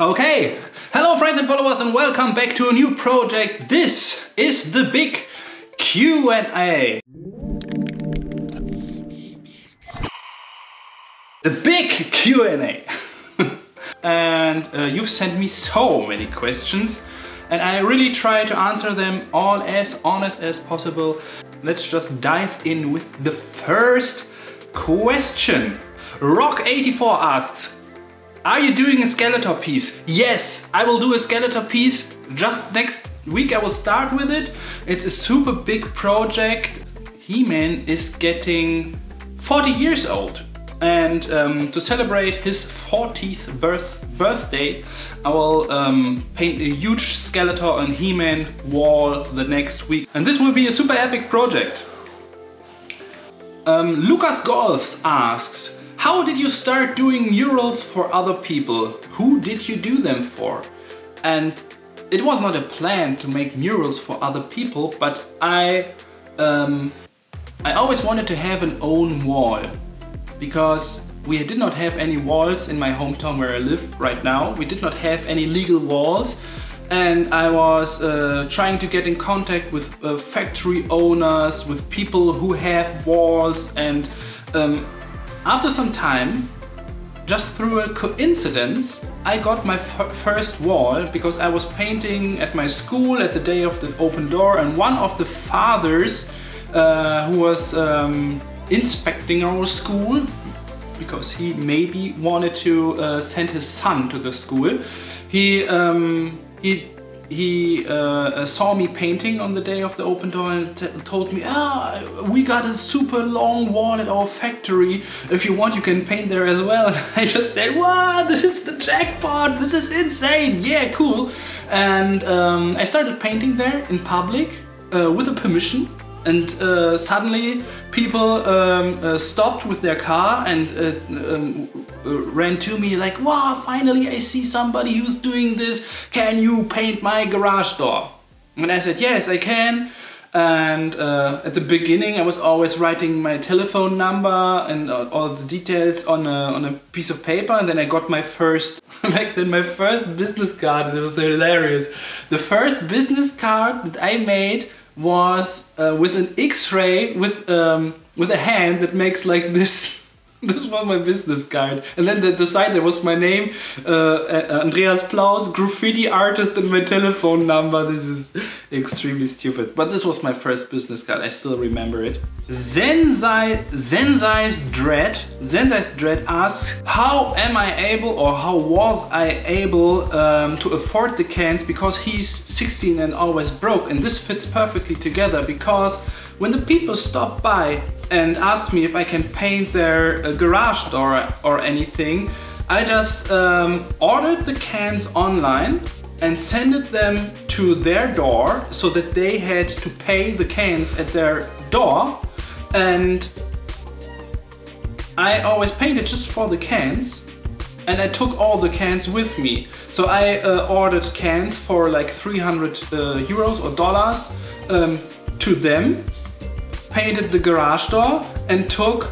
Okay, hello friends and followers and welcome back to a new project. This is the big Q&A. The big Q&A. And you've sent me so many questions and I really try to answer them all as honest as possible. Let's just dive in with the first question. Rock84 asks, are you doing a Skeletor piece? Yes, I will do a Skeletor piece. Just next week I will start with it. It's a super big project. He-Man is getting 40 years old. And to celebrate his 40th birthday, I will paint a huge Skeletor and He-Man wall the next week. And this will be a super epic project. Lucas Golfs asks, how did you start doing murals for other people? Who did you do them for? And it was not a plan to make murals for other people, but I always wanted to have an own wall. Because we did not have any walls in my hometown where I live right now. We did not have any legal walls. And I was trying to get in contact with factory owners, with people who have walls. And after some time, just through a coincidence, I got my first wall because I was painting at my school at the day of the open door, and one of the fathers who was inspecting our school, because he maybe wanted to send his son to the school, he saw me painting on the day of the open door and told me, we got a super long wall at our factory. If you want, you can paint there as well. And I just said, wow, this is the jackpot. This is insane. Yeah, cool. And I started painting there in public with a permission. And suddenly people stopped with their car and ran to me like, wow, finally I see somebody who's doing this. Can you paint my garage door? And I said, yes, I can. And at the beginning I was always writing my telephone number and all the details on a piece of paper, and then I got my first, back then my first business card. It was hilarious. The first business card that I made was with an X-ray with a hand that makes like this. This was my business card. And then at the side there was my name, Andreas Plaus, graffiti artist, and my telephone number. This is extremely stupid. But this was my first business card. I still remember it. Zenzai's Dread asks, how am I able, or how was I able to afford the cans, because he's 16 and always broke. And this fits perfectly together, because when the people stop by and ask me if I can paint their garage door or anything, I just ordered the cans online and sent them to their door, so that they had to pay the cans at their door. And I always painted just for the cans, and I took all the cans with me. So I ordered cans for like 300 euros or dollars to them, painted the garage door, and took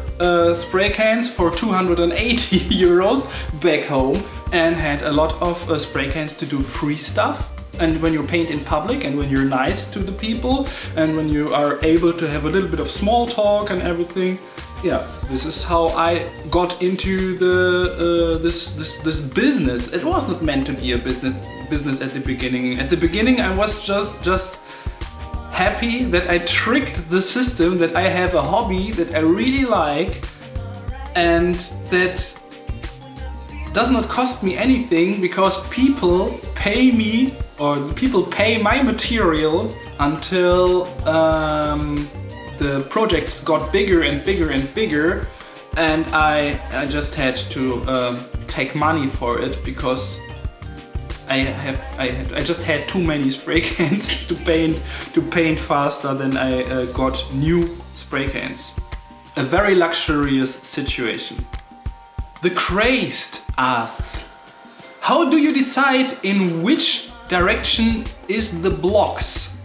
spray cans for 280 euros back home, and had a lot of spray cans to do free stuff. And when you paint in public, and when you're nice to the people, and when you are able to have a little bit of small talk and everything, yeah, this is how I got into the this business. It was not meant to be a business at the beginning. At the beginning, I was just happy that I tricked the system, that I have a hobby that I really like and that does not cost me anything, because people pay me, or people pay my material until the projects got bigger and bigger and bigger, and I just had to take money for it, because I just had too many spray cans to paint faster than I got new spray cans. A very luxurious situation. The Crazed asks, how do you decide in which direction is the blocks?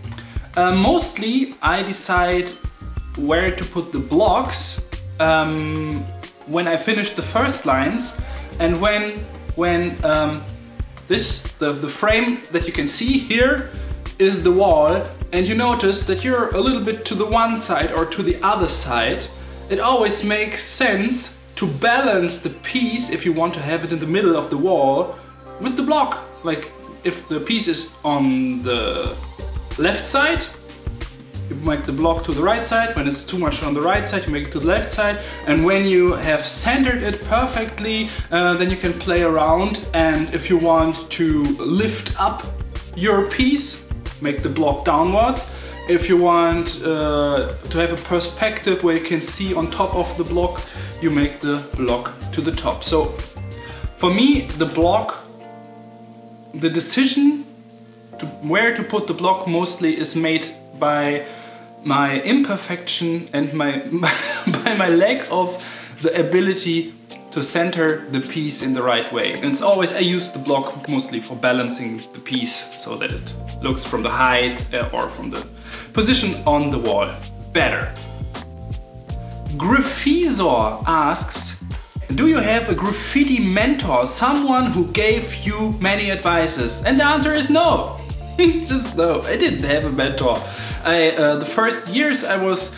Mostly I decide where to put the blocks when I finish the first lines, and when the frame that you can see here is the wall, and you notice that you're a little bit to the one side or to the other side. It always makes sense to balance the piece, if you want to have it in the middle of the wall, with the block. Like if the piece is on the left side, you make the block to the right side. When it's too much on the right side, you make it to the left side. And when you have centered it perfectly, then you can play around. And if you want to lift up your piece, make the block downwards. If you want to have a perspective where you can see on top of the block, you make the block to the top. So for me, the block, the decision to where to put the block mostly is made by my imperfection and by my lack of the ability to center the piece in the right way. And it's always, I use the block mostly for balancing the piece so that it looks from the height or from the position on the wall better. Graffizor asks, do you have a graffiti mentor, someone who gave you many advices? And the answer is no. Just no, I didn't have a mentor. The first years I was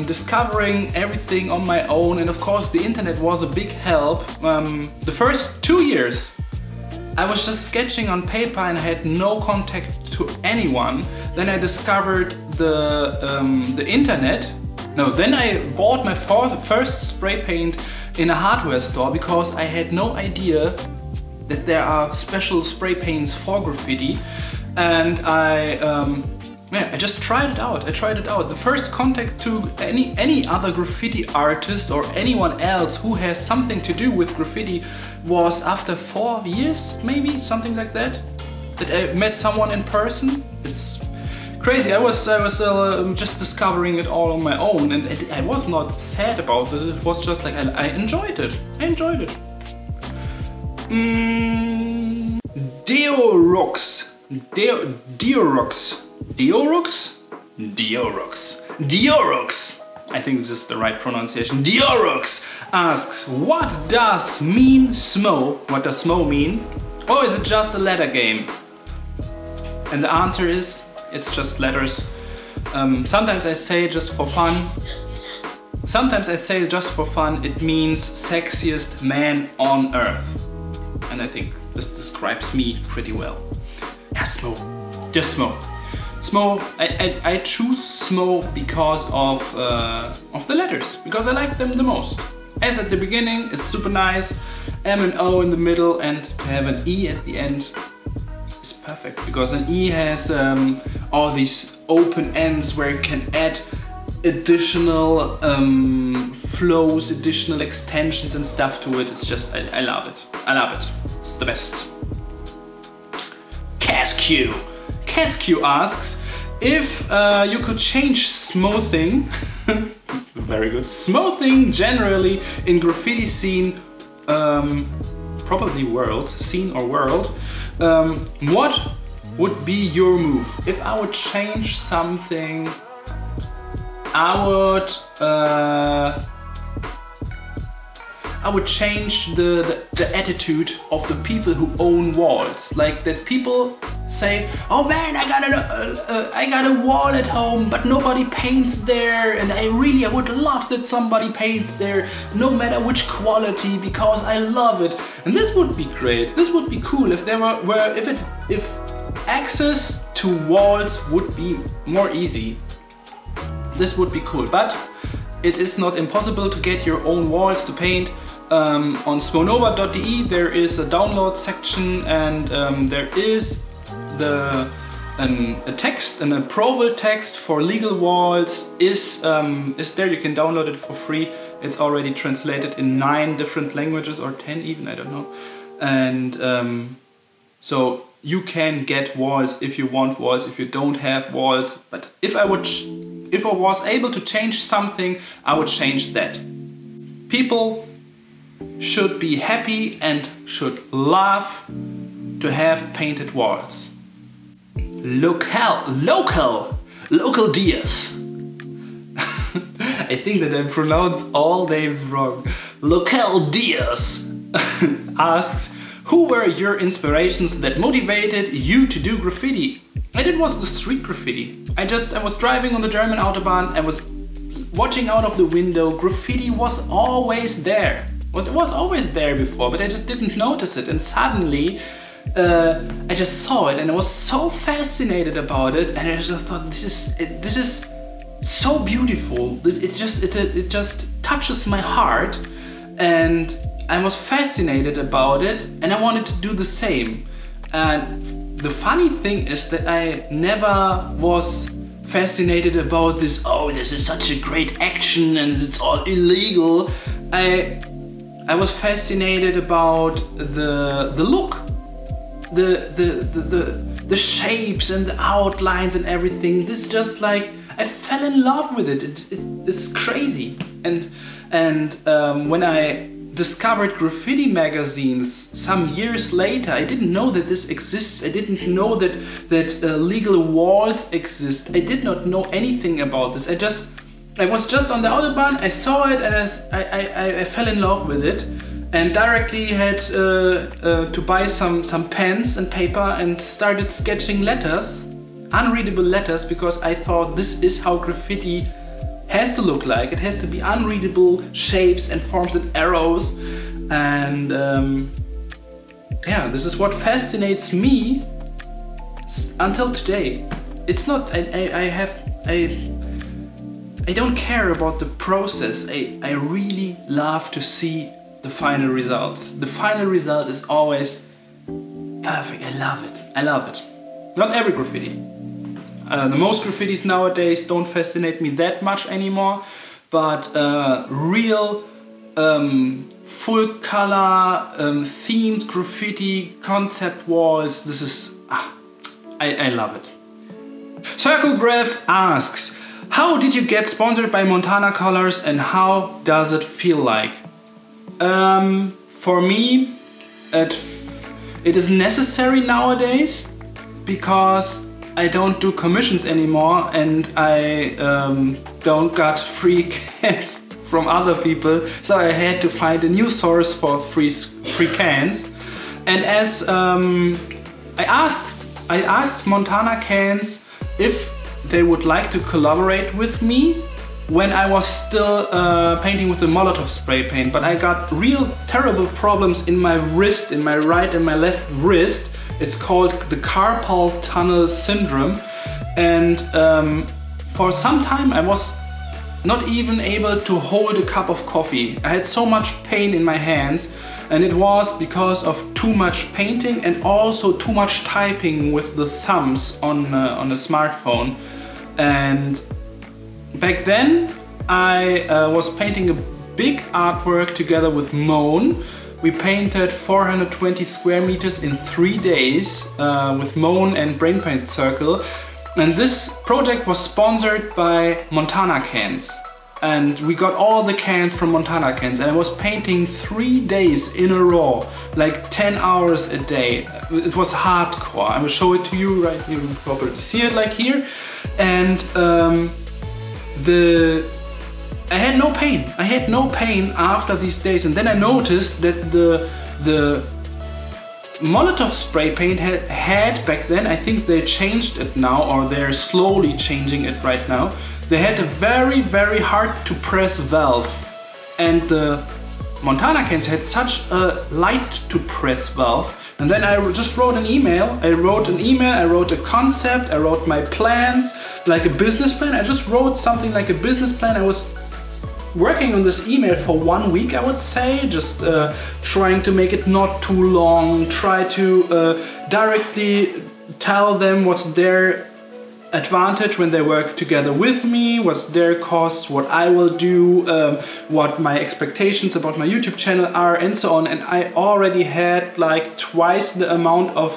discovering everything on my own, and of course the internet was a big help. The first 2 years I was just sketching on paper and I had no contact to anyone. Then I discovered the internet. No, then I bought my first spray paint in a hardware store because I had no idea that there are special spray paints for graffiti. And I just tried it out. The first contact to any other graffiti artist or anyone else who has something to do with graffiti was after 4 years, maybe, something like that. That I met someone in person. It's crazy. I was just discovering it all on my own, and I was not sad about it. It was just like I enjoyed it. Diorux, I think this is the right pronunciation. Diorux asks, what does Smoe? What does Smoe mean? Or is it just a letter game? And the answer is, it's just letters. Sometimes I say just for fun. It means sexiest man on earth. And I think this describes me pretty well. Yeah, Smoe. Just Smoe. Smoe, I choose Smoe because of the letters, because I like them the most. S at the beginning is super nice, M and O in the middle, and to have an E at the end is perfect, because an E has all these open ends where you can add additional flows, additional extensions and stuff to it. It's just, I love it. It's the best. Casq asks, if you could change smoothing, very good, smoothing generally in graffiti scene, probably world, what would be your move? If I would change something, I would change the attitude of the people who own walls. Like that people say, oh man, I got a wall at home, but nobody paints there, and I would love that somebody paints there, no matter which quality, because I love it. And this would be great. This would be cool if there if access to walls would be more easy. This would be cool, but it is not impossible to get your own walls to paint. On smonova.de there is a download section, and there is a text, an approval text for legal walls is there. You can download it for free. It's already translated in 9 different languages, or 10 even, I don't know. And so you can get walls if you want walls, if you don't have walls. But if I was able to change something, I would change that. People should be happy and should love to have painted walls. Local Diaz. I think that I pronounce all names wrong. Local Diaz asks, Who were your inspirations that motivated you to do graffiti? And it was the street graffiti. I was driving on the German Autobahn, I was watching out of the window, graffiti was always there. Well, it was always there before, but I just didn't notice it, and suddenly I just saw it and I was so fascinated about it, and I just thought, this is so beautiful. It just touches my heart, and I was fascinated about it, and I wanted to do the same. And the funny thing is that I never was fascinated about this, oh, this is such a great action and it's all illegal. I was fascinated about the look, the shapes and the outlines and everything. This just like, I fell in love with it. It's crazy. And when I discovered graffiti magazines some years later, I didn't know that this exists. I didn't know that legal walls exist. I did not know anything about this. I was just on the Autobahn, I saw it, and I fell in love with it, and directly had to buy some pens and paper and started sketching letters, unreadable letters, because I thought this is how graffiti has to look like. It has to be unreadable shapes and forms and arrows, and yeah, this is what fascinates me until today. It's not, I don't care about the process. I really love to see the final results. The final result is always perfect. I love it. I love it. Not every graffiti. The most graffitis nowadays don't fascinate me that much anymore, but real full color themed graffiti concept walls, this is, I love it. Circle Graph asks, how did you get sponsored by Montana Colors and how does it feel like? For me, it is necessary nowadays because I don't do commissions anymore, and I don't got free cans from other people, so I had to find a new source for free cans. And as I asked Montana Cans if they would like to collaborate with me when I was still painting with the Molotov spray paint, but I got real terrible problems in my wrist, in my right and my left wrist. It's called the carpal tunnel syndrome, and for some time I was not even able to hold a cup of coffee. I had so much pain in my hands, and it was because of too much painting and also too much typing with the thumbs on a smartphone. And back then I was painting a big artwork together with Moan. We painted 420 square meters in 3 days with Moan and Brain Paint Circle. And this project was sponsored by Montana Cans. And we got all the cans from Montana Cans. And I was painting 3 days in a row, like 10 hours a day. It was hardcore. I will show it to you right here. You can probably see it like here. And I had no pain. I had no pain after these days, and then I noticed that the Molotov spray paint had back then, I think they changed it now, or they're slowly changing it right now. They had a very, very hard to press valve, and the Montana Cans had such a light to press valve. And then I just wrote an email. I wrote a concept, I wrote my plans, like a business plan. I just wrote something like a business plan. I was working on this email for 1 week, I would say, just trying to make it not too long, try to directly tell them what's their advantage when they work together with me, what's their costs, what I will do, what my expectations about my YouTube channel are, and so on. And I already had like twice the amount of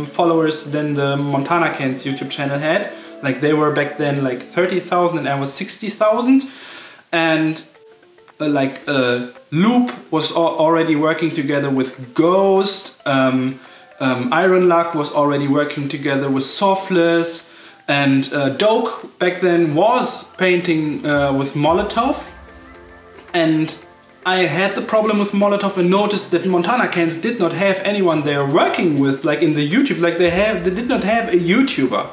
followers than the Montana Cans YouTube channel had. Like they were back then like 30,000 and I was 60,000. And Loop was already working together with Ghost, Iron Luck was already working together with Softless, and Doke back then was painting with Molotov. And I had the problem with Molotov and noticed that Montana Cans did not have anyone they're working with, like in the YouTube, like they did not have a YouTuber.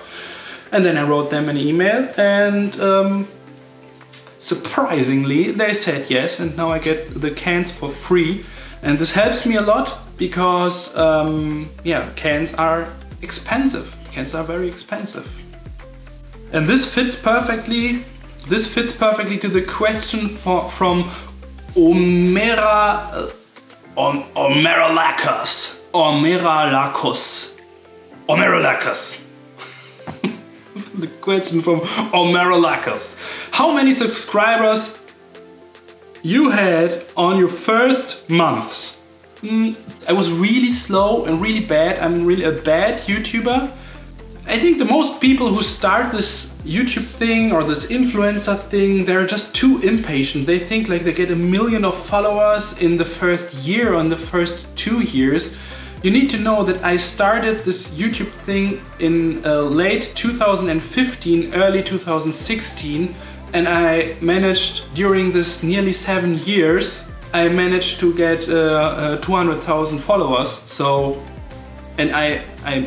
And then I wrote them an email, and surprisingly they said yes, and now I get the cans for free. And this helps me a lot because, yeah, cans are expensive. Cans are very expensive. And this fits perfectly to the question from Omeralakos. The question from Omeralakos. How many subscribers you had on your first months? I was really slow and really bad. I'm really a bad YouTuber. I think the most people who start this YouTube thing or this influencer thing, they're just too impatient. They think like they get 1 million of followers in the first year or in the first 2 years. You need to know that I started this YouTube thing in late 2015, early 2016, and I managed during this nearly 7 years, I managed to get 200,000 followers. So, and I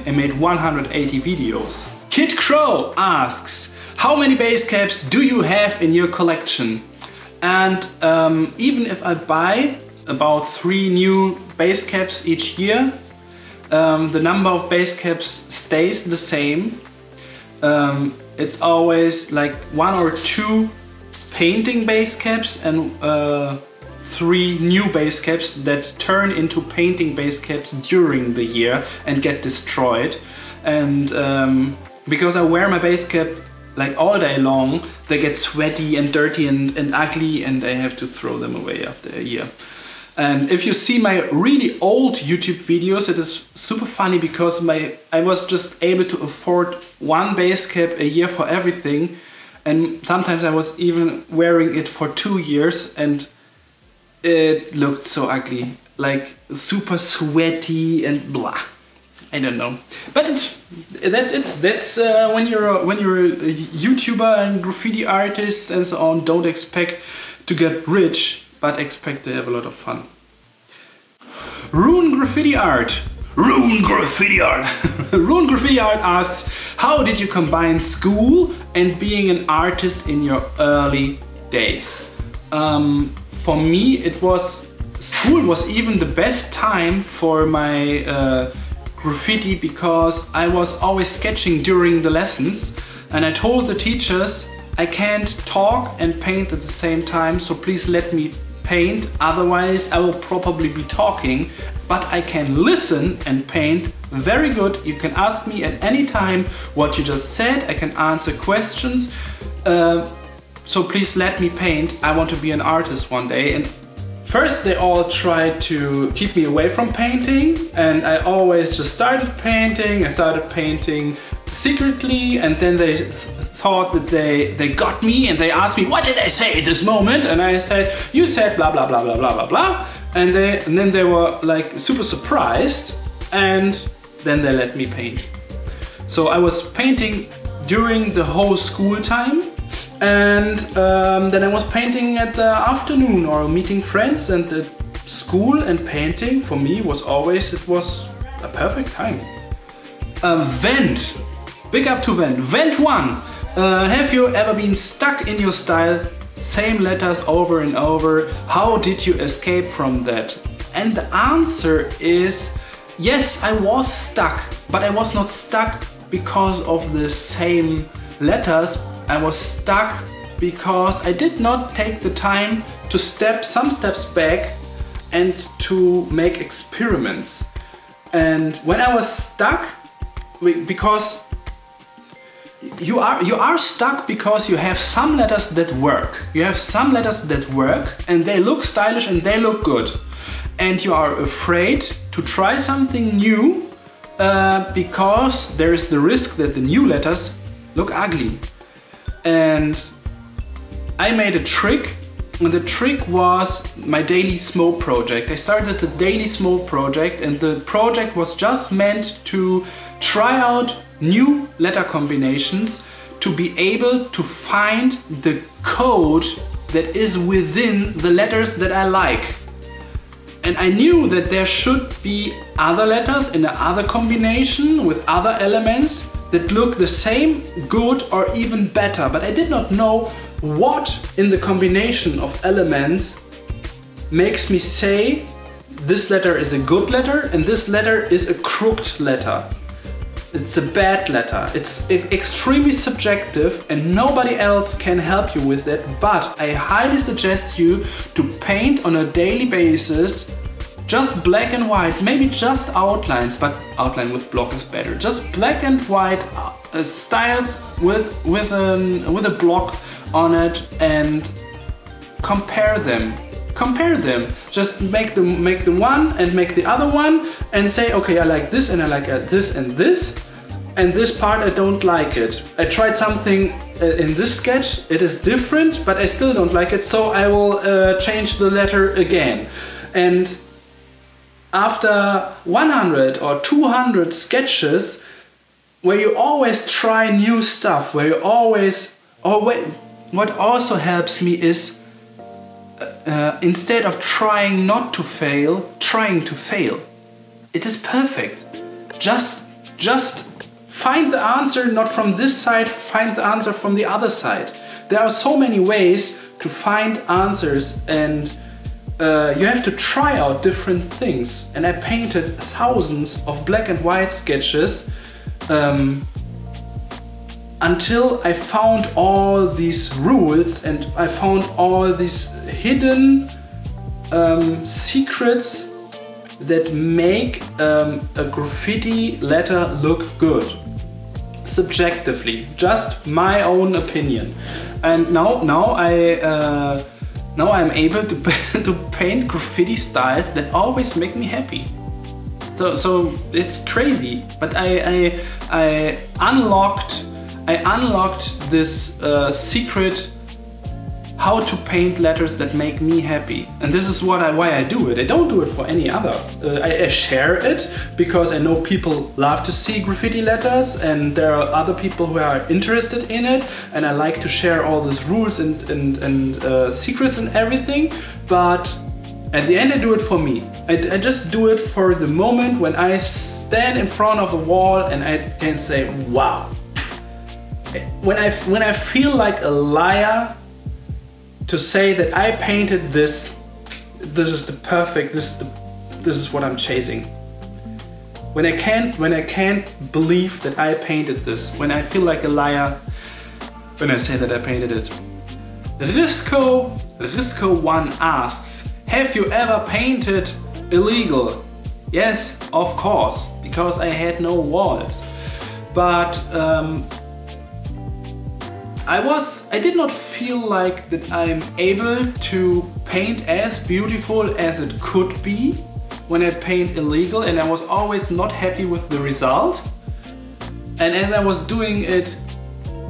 made 180 videos. Kid Crow asks, how many base caps do you have in your collection? And even if I buy about 3 new base caps each year, the number of base caps stays the same. It's always like 1 or 2 painting base caps and 3 new base caps that turn into painting base caps during the year and get destroyed. And because I wear my base cap like all day long, they get sweaty and dirty and ugly, and I have to throw them away after a year. And if you see my really old YouTube videos, it is super funny because I was just able to afford 1 base cap a year for everything, and sometimes I was even wearing it for 2 years, and it looked so ugly, like super sweaty and blah. I don't know, but that's it. That's when you're a YouTuber and graffiti artist and so on. Don't expect to get rich, but expect to have a lot of fun. Rune Graffiti Art. Rune Graffiti Art. Rune Graffiti Art asks, how did you combine school and being an artist in your early days? For me, school was even the best time for my graffiti, because I was always sketching during the lessons, and I told the teachers I can't talk and paint at the same time, so please let me paint, otherwise I will probably be talking, but I can listen and paint very good. You can ask me at any time what you just said, I can answer questions, so please let me paint. I want to be an artist one day. And first they all tried to keep me away from painting, and I always just started painting. I started painting secretly, and then they thought that they got me, and they asked me, what did I say at this moment? And I said, you said blah blah blah blah blah blah blah. And then they were like super surprised, and then they let me paint. So I was painting during the whole school time. And then I was painting at the afternoon or meeting friends, and at school and painting for me was always, it was a perfect time. Vent, big up to Vent. Vent 1, have you ever been stuck in your style, same letters over and over? How did you escape from that? And the answer is, yes, I was stuck, but I was not stuck because of the same letters. I was stuck because I did not take the time to step some steps back and to make experiments. And when I was stuck, because you are stuck because you have some letters that work. You have some letters that work and they look stylish and they look good. And you are afraid to try something new because there is the risk that the new letters look ugly. And I made a trick, and the trick was my daily Smoe project. I started the daily Smoe project, and the project was just meant to try out new letter combinations to be able to find the code that is within the letters that I like. And I knew that there should be other letters in another combination with other elements that look the same, good, or even better. But I did not know what in the combination of elements makes me say this letter is a good letter and this letter is a crooked letter. It's a bad letter. It's extremely subjective and nobody else can help you with that, but I highly suggest you to paint on a daily basis just black and white, maybe just outlines, but outline with block is better. Just black and white styles with a block on it and compare them. Compare them. Just make the one and make the other one and say, okay, I like this and I like this and this part I don't like it. I tried something in this sketch, it is different, but I still don't like it, so I will change the letter again. And after 100 or 200 sketches, where you always try new stuff, where you always, what also helps me is instead of trying not to fail, trying to fail. It is perfect. Just find the answer not from this side, find the answer from the other side. There are so many ways to find answers and you have to try out different things. And I painted thousands of black and white sketches until I found all these rules and I found all these hidden secrets that make a graffiti letter look good. Subjectively, just my own opinion. And now I'm able to paint graffiti styles that always make me happy. So it's crazy, but I unlocked this secret how to paint letters that make me happy. And this is why I do it. I don't do it for any other. I share it because I know people love to see graffiti letters and there are other people who are interested in it, and I like to share all these rules and secrets and everything. But at the end I do it for me. I just do it for the moment when I stand in front of a wall and I can say, wow. When I feel like a liar to say that I painted this is the perfect, this is what I'm chasing. When I can't believe that I painted this, when I feel like a liar when I say that I painted it. Risco1 asks, have you ever painted illegal? Yes, of course, because I had no walls. But I did not feel like that I'm able to paint as beautiful as it could be when I paint illegal, and I was always not happy with the result. And as I was doing it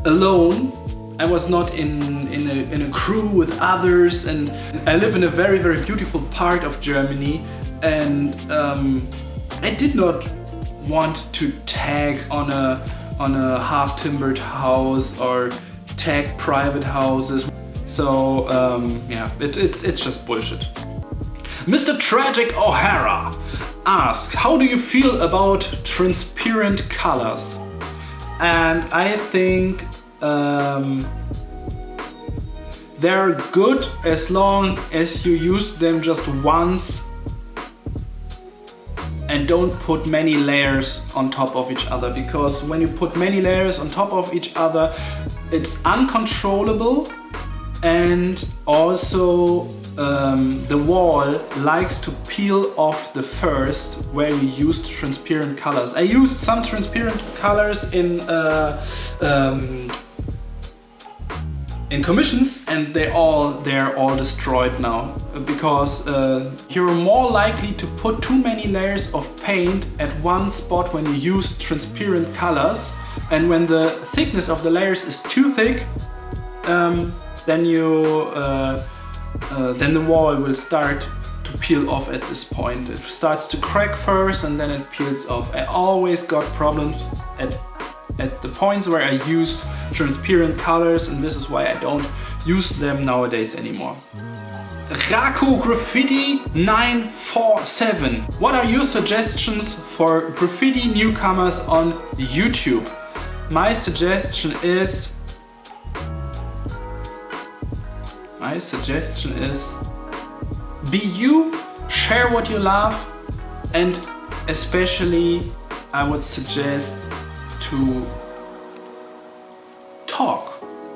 alone, I was not in a crew with others, and I live in a very, very beautiful part of Germany, and I did not want to tag on a half-timbered house or tag private houses. So yeah, it's just bullshit. Mr. Tragic O'Hara asks, how do you feel about transparent colors? And I think they're good as long as you use them just once and don't put many layers on top of each other, because when you put many layers on top of each other, it's uncontrollable, and also the wall likes to peel off the first where you used transparent colors. I used some transparent colors in commissions, and they're all destroyed now, because you're more likely to put too many layers of paint at one spot when you use transparent colors, and when the thickness of the layers is too thick, then the wall will start to peel off at this point. It starts to crack first and then it peels off. I always got problems at at the points where I used transparent colors, and this is why I don't use them nowadays anymore. Rako Graffiti 947. What are your suggestions for graffiti newcomers on YouTube? My suggestion is be you, share what you love, and especially I would suggest to talk.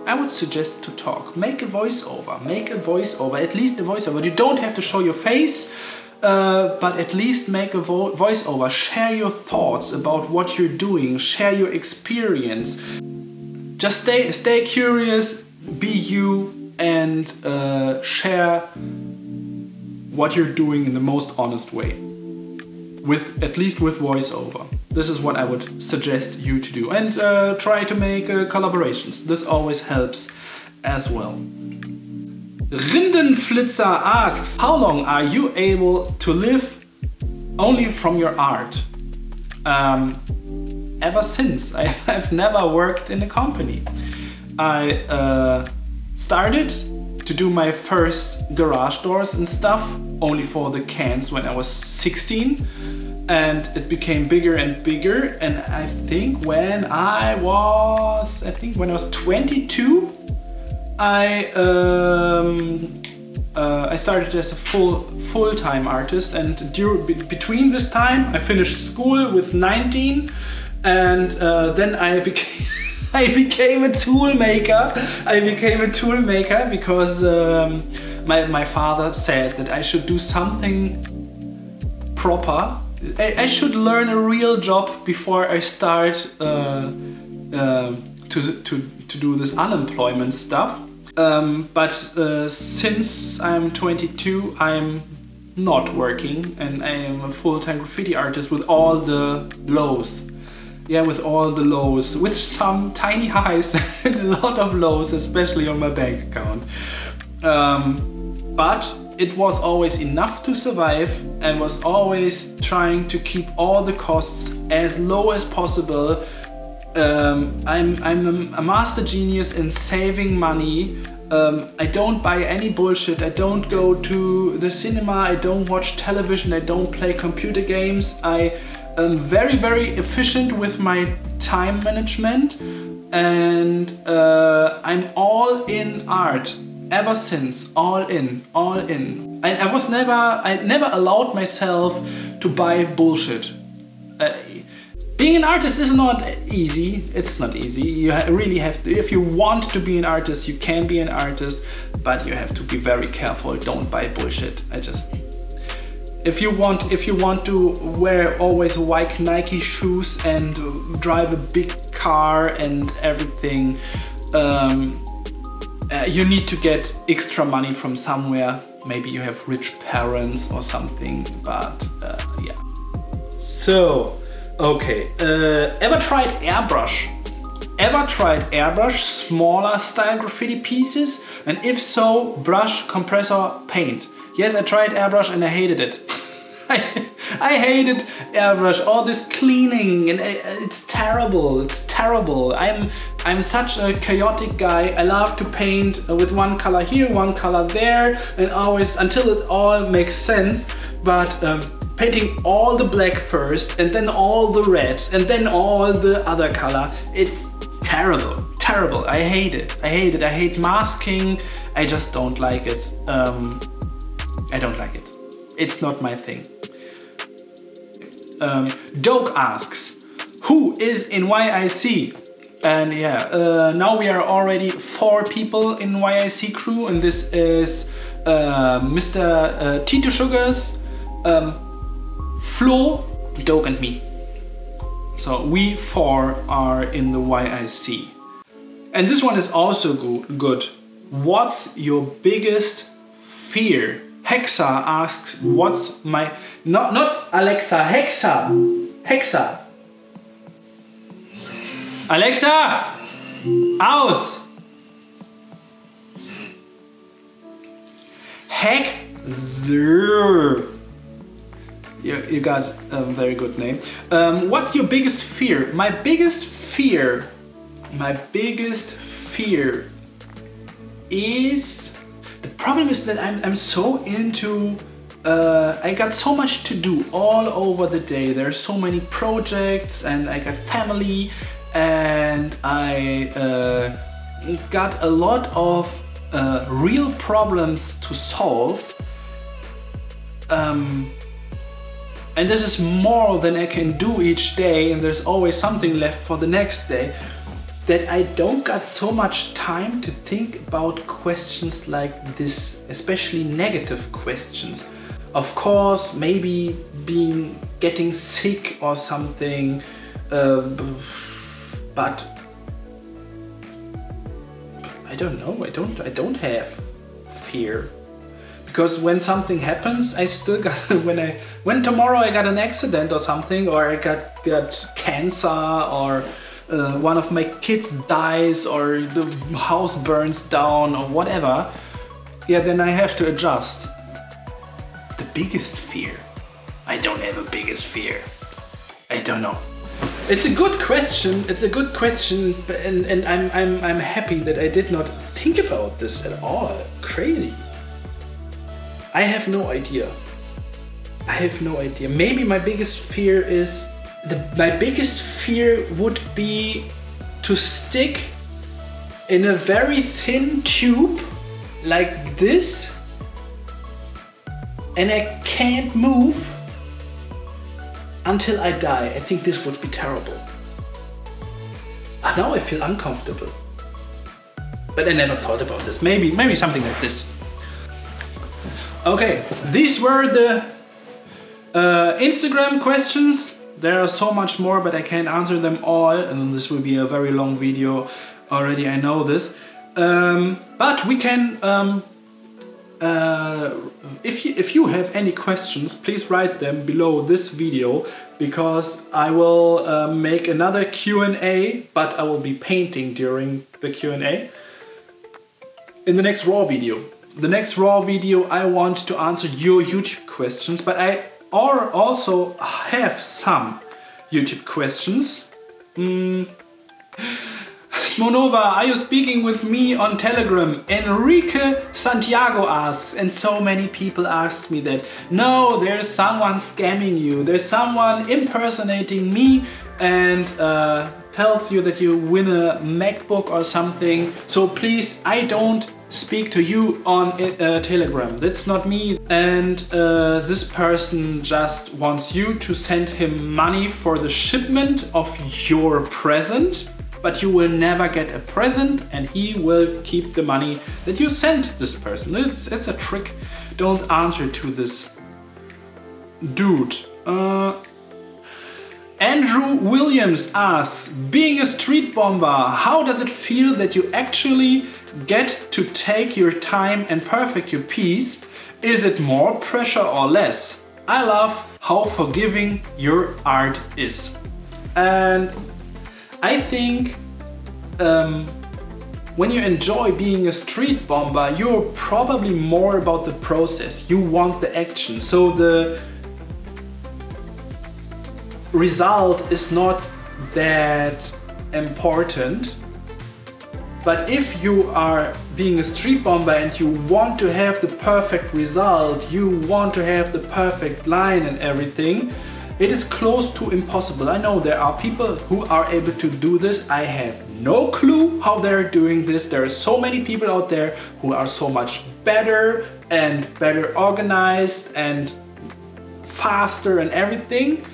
I would suggest to talk. Make a voiceover. Make a voiceover. At least a voiceover. You don't have to show your face, but at least make a voiceover. Share your thoughts about what you're doing. Share your experience. Just stay curious. Be you and share what you're doing in the most honest way. At least with voiceover. This is what I would suggest you to do. And try to make collaborations. This always helps as well. Rindenflitzer asks, how long are you able to live only from your art? Ever since. I've never worked in a company. I started to do my first garage doors and stuff only for the cans when I was 16, and it became bigger and bigger, and I think when I was 22 I started as a full-time artist, and between this time I finished school with 19, and then I became I became a tool maker. Because my father said that I should do something proper. I should learn a real job before I start to do this unemployment stuff. But since I'm 22, I'm not working, and I am a full-time graffiti artist with all the lows. Yeah, with all the lows, with some tiny highs and a lot of lows, especially on my bank account. But it was always enough to survive, and was always trying to keep all the costs as low as possible. I'm a master genius in saving money. I don't buy any bullshit. I don't go to the cinema. I don't watch television. I don't play computer games. I am very, very efficient with my time management, and I'm all in art ever since. All in. I never allowed myself to buy bullshit. Being an artist is not easy. It's not easy. You really have to, if you want to be an artist, you can be an artist, but you have to be very careful. Don't buy bullshit. If you want to wear always white Nike shoes and drive a big car and everything, you need to get extra money from somewhere. Maybe you have rich parents or something, but yeah. So, okay, ever tried airbrush? Smaller style graffiti pieces? And if so, brush, compressor, paint. Yes, I tried airbrush and I hated it. I hated airbrush, all this cleaning, and it's terrible. I'm such a chaotic guy. I love to paint with one color here, one color there, and always until it all makes sense. But painting all the black first, and then all the red, and then all the other color, it's terrible. I hate it. I hate masking. I just don't like it. I don't like it. It's not my thing. DOKE asks, who is in YIC? And yeah, now we are already 4 people in YIC crew, and this is Mr. Tito Sugars, Flo, DOKE and me. So we 4 are in the YIC. And this one is also good. What's your biggest fear? Hexa asks, what's my... Not Alexa, Hexa! Hexa! Alexa! Aus! Hexa! You got a very good name. What's your biggest fear? My biggest fear is... The problem is that I'm so into... I got so much to do all over the day. There's so many projects and I got family and I got a lot of real problems to solve. And this is more than I can do each day, and there's always something left for the next day, that I don't got so much time to think about questions like this, especially negative questions. Of course, maybe getting sick or something, but I don't know. I don't have fear. Because when something happens, I still got, when tomorrow I got an accident or something, or I got cancer, or one of my kids dies, or the house burns down, or whatever, yeah, then I have to adjust. The biggest fear? I don't have a biggest fear. I don't know. It's a good question. It's a good question, and I'm happy that I did not think about this at all. Crazy. I have no idea. I have no idea. Maybe my biggest fear is... My biggest fear would be to stick in a very thin tube like this and I can't move until I die. I think this would be terrible. Now I feel uncomfortable. But I never thought about this. Maybe something like this. Okay, these were the Instagram questions. There are so much more, but I can't answer them all, and this will be a very long video already, I know this. But we can, if you have any questions, please write them below this video, because I will make another Q&A, but I will be painting during the Q&A in the next raw video. The next raw video I want to answer your YouTube questions, but I also have some YouTube questions. Smonova, are you speaking with me on Telegram? Enrique Santiago asks, and so many people asked me that. No, there's someone scamming you. There's someone impersonating me and tells you that you win a MacBook or something. So please, I don't speak to you on Telegram. That's not me. And this person just wants you to send him money for the shipment of your present, but you will never get a present and he will keep the money that you sent this person. It's a trick. Don't answer to this dude. Andrew Williams asks, being a street bomber, how does it feel that you actually get to take your time and perfect your piece? Is it more pressure or less? I love how forgiving your art is. And I think when you enjoy being a street bomber, you're probably more about the process. You want the action. So the result is not that important. But if you are being a street bomber and you want to have the perfect result, you want to have the perfect line and everything, it is close to impossible. I know there are people who are able to do this. I have no clue how they're doing this. There are so many people out there who are so much better and better organized and faster and everything.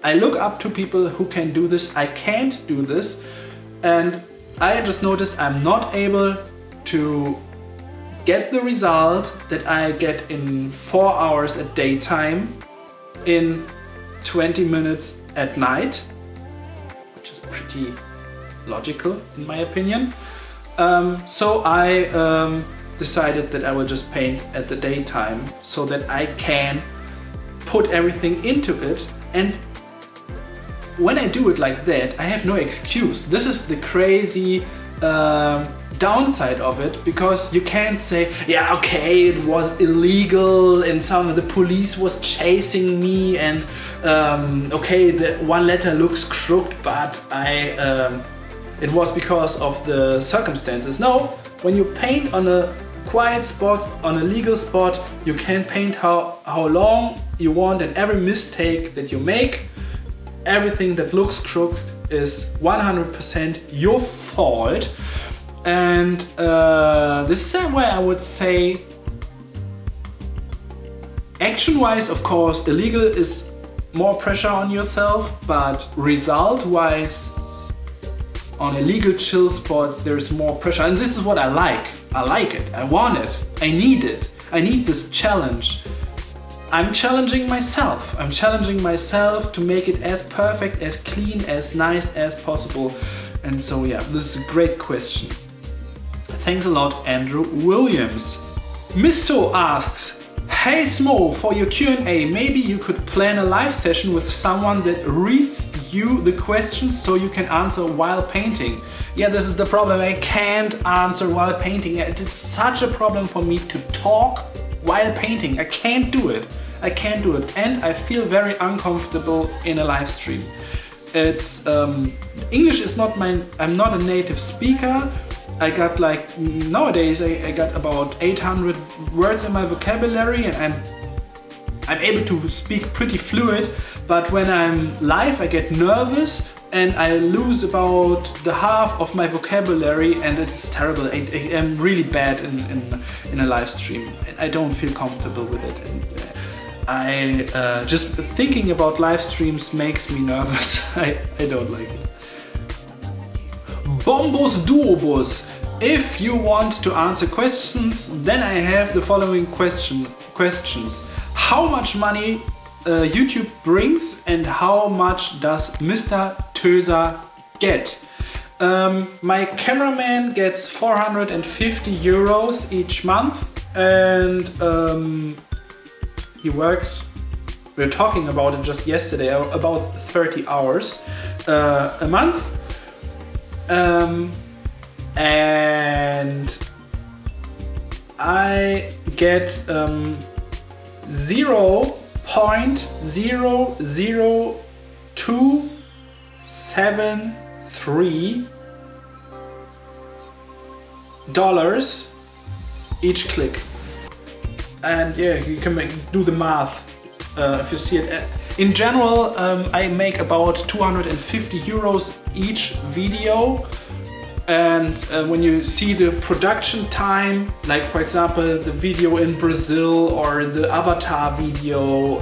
I look up to people who can do this. I can't do this, and I just noticed I'm not able to get the result that I get in 4 hours at daytime in 20 minutes at night, which is pretty logical in my opinion. So I decided that I will just paint at the daytime so that I can put everything into it. And when I do it like that, I have no excuse. This is the crazy downside of it, because you can't say, yeah, okay, it was illegal and the police was chasing me, and okay, the one letter looks crooked, but it was because of the circumstances. No, when you paint on a quiet spot, on a legal spot, you can paint how long you want, and every mistake that you make, everything that looks crooked is 100% your fault. And this is why I would say, action-wise, of course, illegal is more pressure on yourself, but result-wise, on a legal chill spot, there is more pressure. And this is what I like. I like it. I want it. I need it. I need this challenge. I'm challenging myself. I'm challenging myself to make it as perfect, as clean, as nice as possible. And so yeah, this is a great question. Thanks a lot, Andrew Williams. Misto asks, hey Smoe, for your Q&A, maybe you could plan a live session with someone that reads you the questions so you can answer while painting. Yeah, this is the problem. I can't answer while painting. It is such a problem for me to talk while painting. I can't do it. I can't do it. And I feel very uncomfortable in a live stream. It's English is not I'm not a native speaker. I got like, nowadays I got about 800 words in my vocabulary, and I'm able to speak pretty fluid, but when I'm live I get nervous and I lose about the half of my vocabulary, and it's terrible. I am really bad in a live stream, and I don't feel comfortable with it. And just thinking about live streams makes me nervous. I don't like it. Bombos Duobus. If you want to answer questions, then I have the following questions. How much money YouTube brings, and how much does Mr. Töser get? My cameraman gets 450 euros each month, and he works, we were talking about it just yesterday, about 30 hours a month. And I get 0.00273 dollars each click. And yeah, you can do the math if you see it. In general, I make about 250 euros each video. And when you see the production time, like for example the video in Brazil or the avatar video,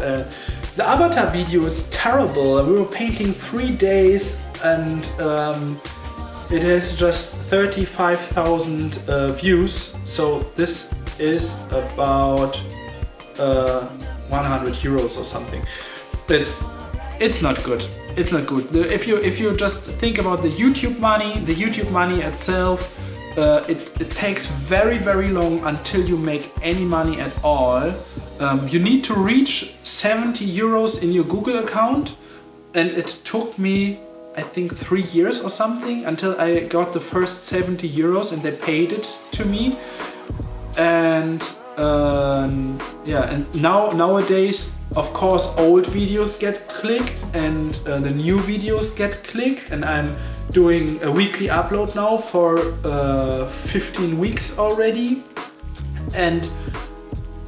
the avatar video is terrible. We were painting 3 days, and it has just 35,000 views. So this is about 100 euros or something. It's not good. It's not good. If you just think about the YouTube money itself, it takes very, very long until you make any money at all. You need to reach 70 euros in your Google account, and it took me, I think, 3 years or something until I got the first 70 euros and they paid it to me. And yeah, and nowadays, of course, old videos get clicked and the new videos get clicked, and I'm doing a weekly upload now for 15 weeks already, and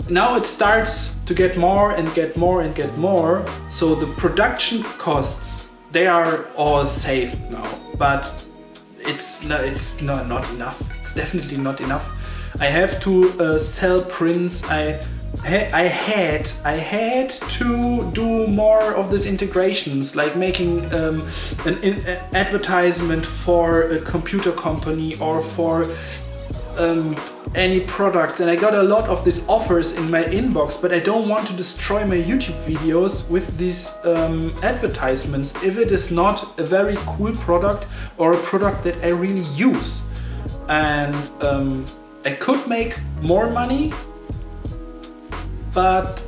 now it starts to get more and get more and get more. So the production costs, they are all saved now, but it's not enough. It's definitely not enough. I have to sell prints. I had to do more of these integrations, like making an advertisement for a computer company or for any products, and I got a lot of these offers in my inbox, but I don't want to destroy my YouTube videos with these advertisements if it is not a very cool product or a product that I really use. And I could make more money, but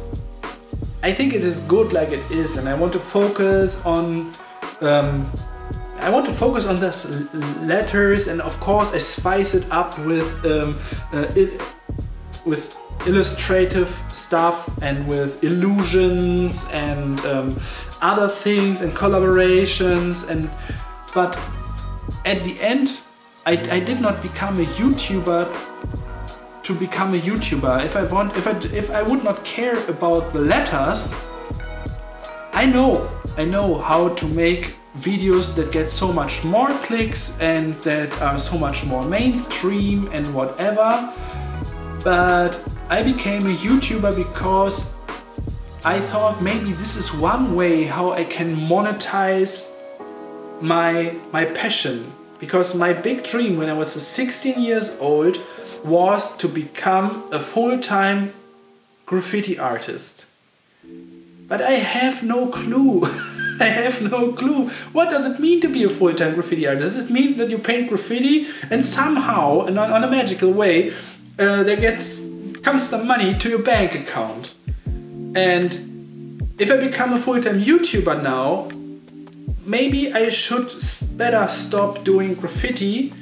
I think it is good like it is, and I want to focus on I want to focus on this letters, and of course I spice it up with illustrative stuff and with illusions and other things and collaborations, but at the end I did not become a YouTuber to become a YouTuber. If I would not care about the letters, I know how to make videos that get so much more clicks and that are so much more mainstream and whatever. But I became a YouTuber because I thought maybe this is one way how I can monetize my passion. Because my big dream when I was 16 years old was to become a full-time graffiti artist. But I have no clue. I have no clue. What does it mean to be a full-time graffiti artist? It means that you paint graffiti and somehow, and on a magical way, there comes some money to your bank account. And if I become a full-time YouTuber now, maybe I should better stop doing graffiti.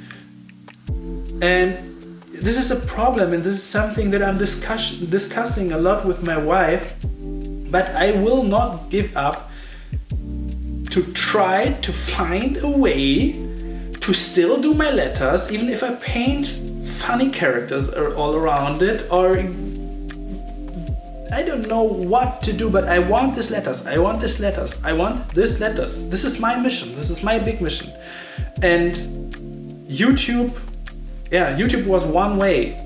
And this is a problem, and this is something that I'm discussing a lot with my wife. But I will not give up to try to find a way to still do my letters, even if I paint funny characters all around it, or I don't know what to do, but I want these letters, I want these letters, I want these letters. This is my mission, this is my big mission. And YouTube, yeah, YouTube was one way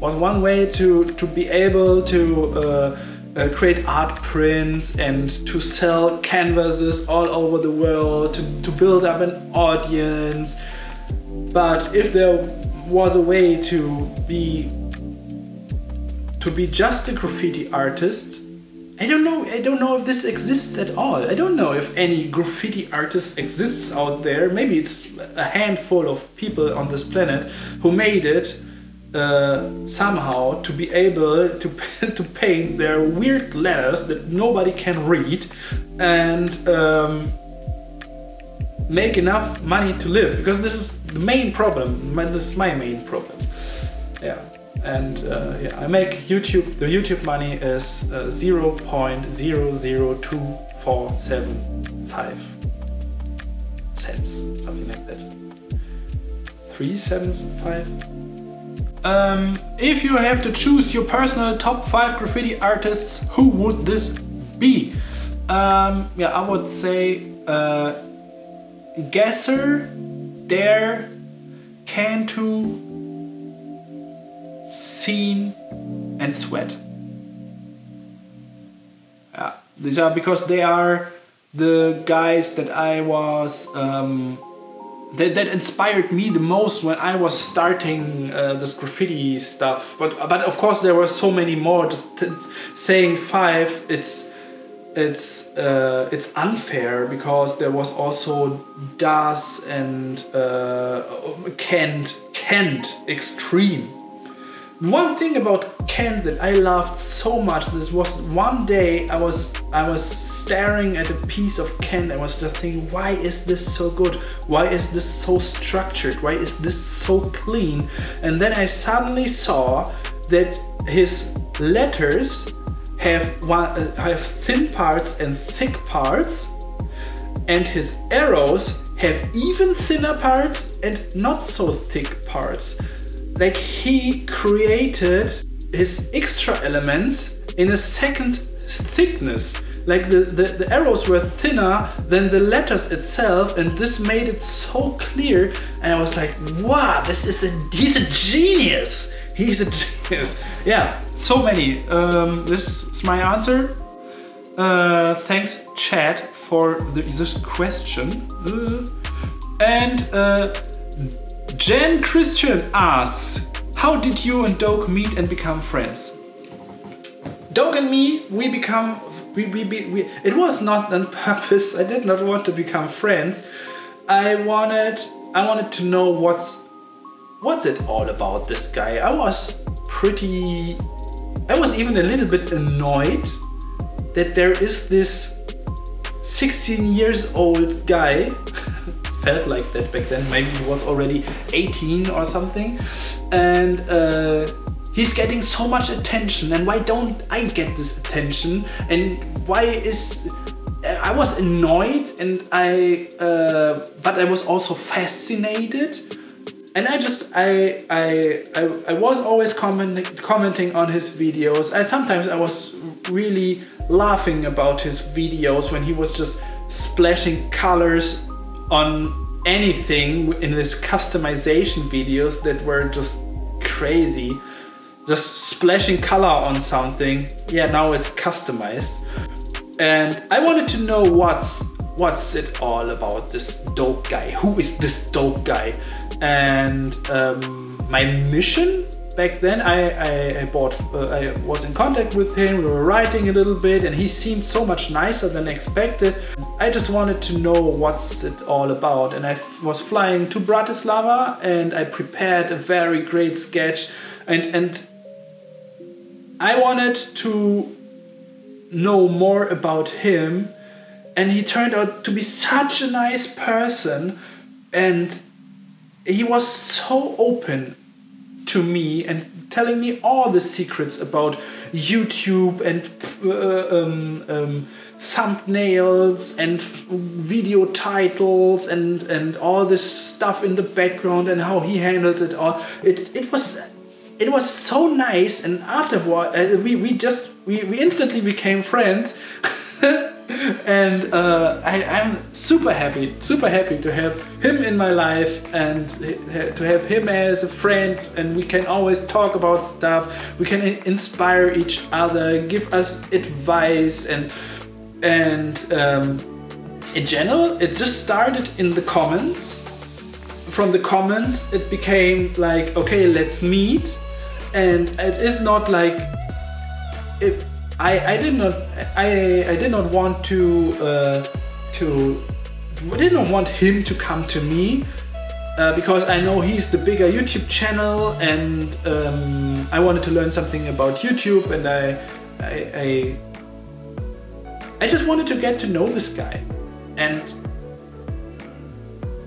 to be able to create art prints and to sell canvases all over the world, to build up an audience. But if there was a way to be just a graffiti artist, I don't know if this exists at all. I don't know if any graffiti artist exists out there. Maybe it's a handful of people on this planet who made it somehow to be able to paint their weird letters that nobody can read and make enough money to live, because this is the main problem. This is my main problem. Yeah, and yeah, I make YouTube. The YouTube money is 0.002475 cents, something like that. 375. If you have to choose your personal top 5 graffiti artists, who would this be? Yeah, I would say Gasser, Dare, Cantu, Scene, and Sweat. Yeah, these are because they are the guys that I was that inspired me the most when I was starting this graffiti stuff. But of course there were so many more. Just saying 5, it's unfair, because there was also Das and Kent Extreme. One thing about Kent that I loved so much, this was one day I was staring at a piece of Kent. I was just thinking, why is this so good? Why is this so structured? Why is this so clean? And then I suddenly saw that his letters have thin parts and thick parts, and his arrows have even thinner parts and not so thick parts. Like, he created his extra elements in a second thickness. Like the arrows were thinner than the letters itself, and this made it so clear. And I was like, wow, he's a genius. He's a genius. Yeah, so many. This is my answer. Thanks, chat, for this question. And Jen Christian asks, how did you and Doke meet and become friends? Doke and me, we become, it was not on purpose. I did not want to become friends. I wanted to know what's it all about, this guy. I was even a little bit annoyed that there is this 16 years old guy, felt like that back then. Maybe he was already 18 or something. And he's getting so much attention, and why don't I get this attention? And why is... I was annoyed, and but I was also fascinated. And I was always commenting on his videos. Sometimes I was really laughing about his videos when he was just splashing colors on anything in his customization videos that were just crazy. Just splashing color on something. Yeah, now it's customized. And I wanted to know what's it all about, this DOKE guy. Who is this DOKE guy? And my mission back then, I was in contact with him, we were writing a little bit, and he seemed so much nicer than expected. I just wanted to know what's it all about, and I was flying to Bratislava, and I prepared a very great sketch, and I wanted to know more about him, and he turned out to be such a nice person, and he was so open to me and telling me all the secrets about YouTube and thumbnails and video titles and all this stuff in the background and how he handles it all. It was so nice, and afterward we instantly became friends. And I'm super happy to have him in my life and to have him as a friend, and we can always talk about stuff, we can inspire each other, give us advice, and in general it just started in the comments. From the comments it became like, okay, let's meet, and it is not like if I did not want him to come to me because I know he's the bigger YouTube channel, and I wanted to learn something about YouTube, and I just wanted to get to know this guy, and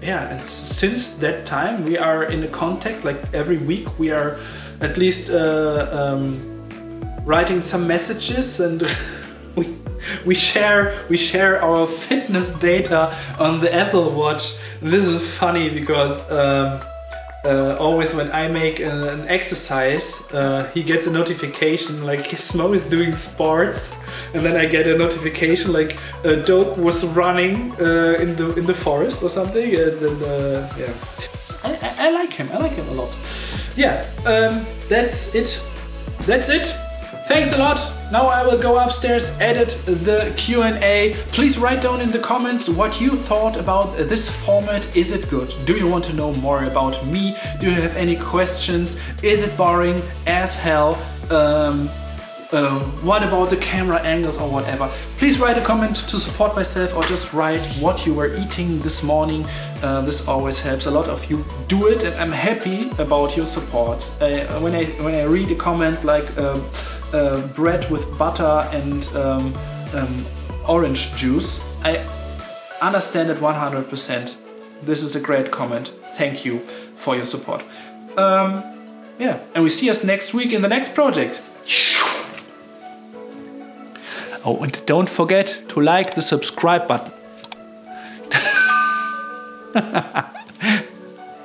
yeah, and since that time we are in a contact. Like every week we are at least writing some messages, and we share our fitness data on the Apple Watch. This is funny because always when I make an exercise, he gets a notification like Smoe is doing sports, and then I get a notification like DOKE was running in the forest or something, and then yeah, I like him a lot. Yeah, that's it. Thanks a lot. Now I will go upstairs, edit the Q&A. Please write down in the comments what you thought about this format. Is it good? Do you want to know more about me? Do you have any questions? Is it boring as hell? What about the camera angles or whatever? Please write a comment to support myself, or just write what you were eating this morning. This always helps. A lot of you do it, and I'm happy about your support. When I read a comment like bread with butter and orange juice, I understand it 100%. This is a great comment. Thank you for your support. Yeah, and we see us next week in the next project. Oh, and don't forget to like the subscribe button.